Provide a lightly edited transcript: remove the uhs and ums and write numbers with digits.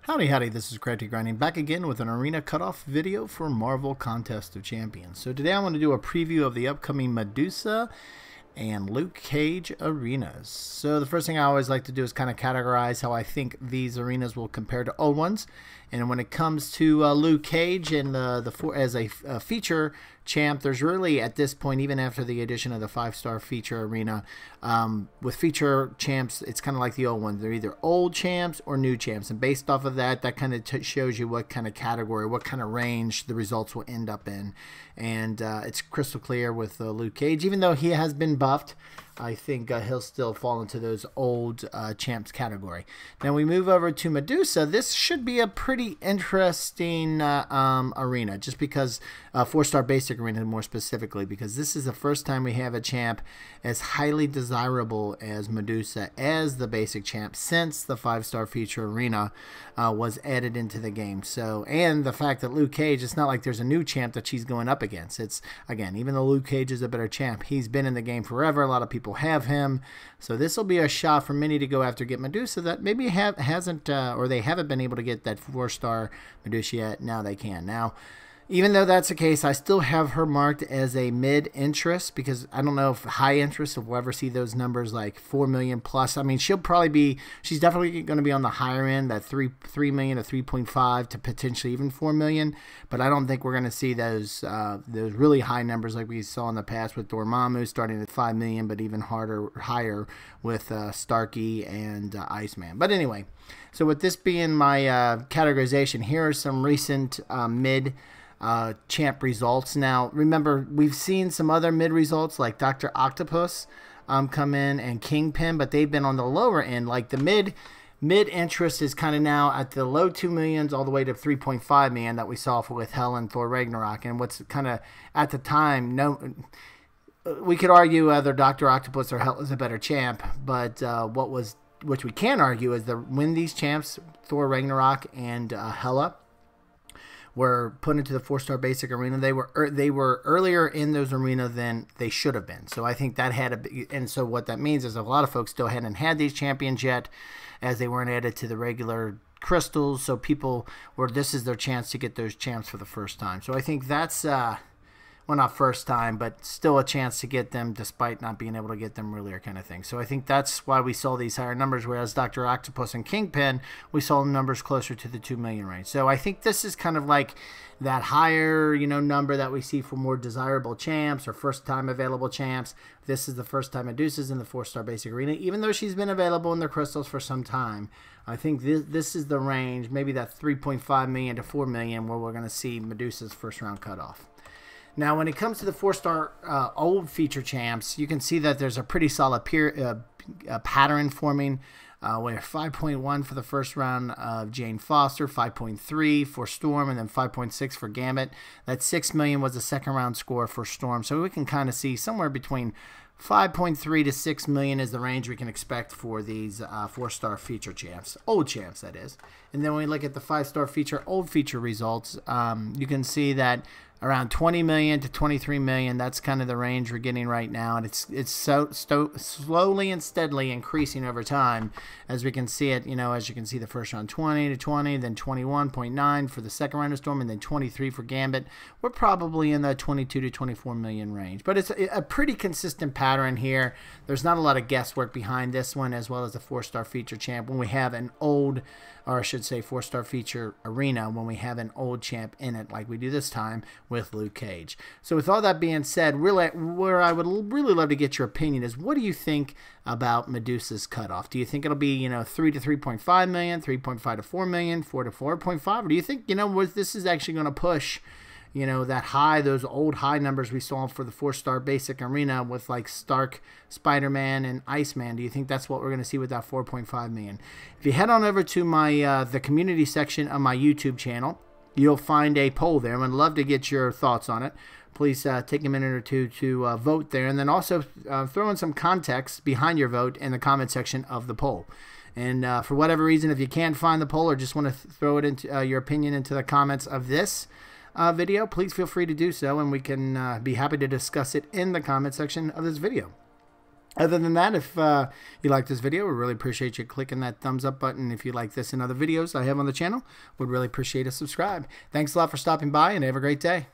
Howdy, howdy, this is Categorization back again with an arena cutoff video for Marvel Contest of Champions. So today I want to do a preview of the upcoming Medusa and Luke Cage arenas. So the first thing I always like to do is kind of categorize how I think these arenas will compare to old ones. And when it comes to Luke Cage and as a feature champ, there's really at this point, even after the addition of the 5-star feature arena, with feature champs, it's kind of like the old ones. They're either old champs or new champs. And based off of that, that kind of shows you what kind of category, what kind of range the results will end up in. And it's crystal clear with Luke Cage. Even though he has been buffed, I think he'll still fall into those old champs category. Now we move over to Medusa. This should be a pretty interesting arena, just because 4-star basic arena more specifically, because this is the first time we have a champ as highly desirable as Medusa as the basic champ since the 5-star feature arena was added into the game. So, and the fact that Luke Cage, it's not like there's a new champ that she's going up against. It's, again, even though Luke Cage is a better champ, he's been in the game forever. A lot of people have him, so this will be a shot for many to go after get Medusa that maybe hasn't or they haven't been able to get that 4-star Medusa yet. Now they can. Now, even though that's the case, I still have her marked as a mid interest, because I don't know if high interest, if we'll ever see those numbers like 4 million plus. I mean, she's definitely going to be on the higher end, that 3 million to 3.5 to potentially even 4 million. But I don't think we're going to see those really high numbers like we saw in the past with Dormammu starting at 5 million, but even higher with Starkey and Iceman. But anyway, so with this being my categorization, here are some recent mid champ results. Now remember, we've seen some other mid results like Dr. Octopus come in and Kingpin, but they've been on the lower end. Like the mid interest is kind of now at the low 2 millions all the way to 3.5 million that we saw with Hell and Thor Ragnarok. And what's kind of at the time, we could argue whether Dr. Octopus or Hell is a better champ, but which we can argue is that when these champs, Thor Ragnarok and Hela, were put into the 4-star basic arena, they were earlier in those arena than they should have been. So I think that had and so what that means is a lot of folks still hadn't had these champions yet, as they weren't added to the regular crystals. So people this is their chance to get those champs for the first time. So I think that's well, not first time, but still a chance to get them despite not being able to get them earlier, kind of thing. So I think that's why we saw these higher numbers, whereas Dr. Octopus and Kingpin, we saw numbers closer to the 2 million range. So I think this is kind of like that higher, number that we see for more desirable champs or first-time available champs. This is the first time Medusa's in the 4-star basic arena, even though she's been available in the crystals for some time. I think this is the range, maybe that 3.5 million to 4 million, where we're going to see Medusa's first-round cutoff. Now, when it comes to the 4-star old feature champs, you can see that there's a pretty solid pattern forming. Where 5.1 for the first round of Jane Foster, 5.3 for Storm, and then 5.6 for Gambit. That 6 million was the second round score for Storm. So we can kind of see somewhere between 5.3 to 6 million is the range we can expect for these 4-star feature champs, old champs that is. And then when we look at the 5-star feature old feature results, you can see that around 20 million to 23 million, that's kind of the range we're getting right now, and it's so slowly and steadily increasing over time, as we can see it. As you can see, the first round 20 to 20, then 21.9 for the second round of Storm, and then 23 for Gambit. We're probably in the 22 to 24 million range, but it's a pretty consistent pattern here. There's not a lot of guesswork behind this one, as well as the 4-star feature champ. When we have an old, or I should say 4-star feature arena, when we have an old champ in it, like we do this time with Luke Cage. So with all that being said, really, where I would really love to get your opinion is, what do you think about Medusa's cutoff? Do you think it'll be 3 to 3.5 million, 3.5 to 4 million, 4 to 4.5, or do you think this is actually going to push that high, those old high numbers we saw for the 4-star basic arena with like Stark, Spider-Man, and Iceman? Do you think that's what we're going to see with that 4.5 million? If you head on over to my the community section of my YouTube channel, you'll find a poll there. I'd love to get your thoughts on it. Please take a minute or two to vote there, and then also throw in some context behind your vote in the comment section of the poll. And for whatever reason, if you can't find the poll or just want to throw it into your opinion into the comments of this video, please feel free to do so, and we can be happy to discuss it in the comment section of this video. Other than that, if you like this video, we really appreciate you clicking that thumbs up button. If you like this and other videos I have on the channel, would really appreciate a subscribe. Thanks a lot for stopping by, and have a great day.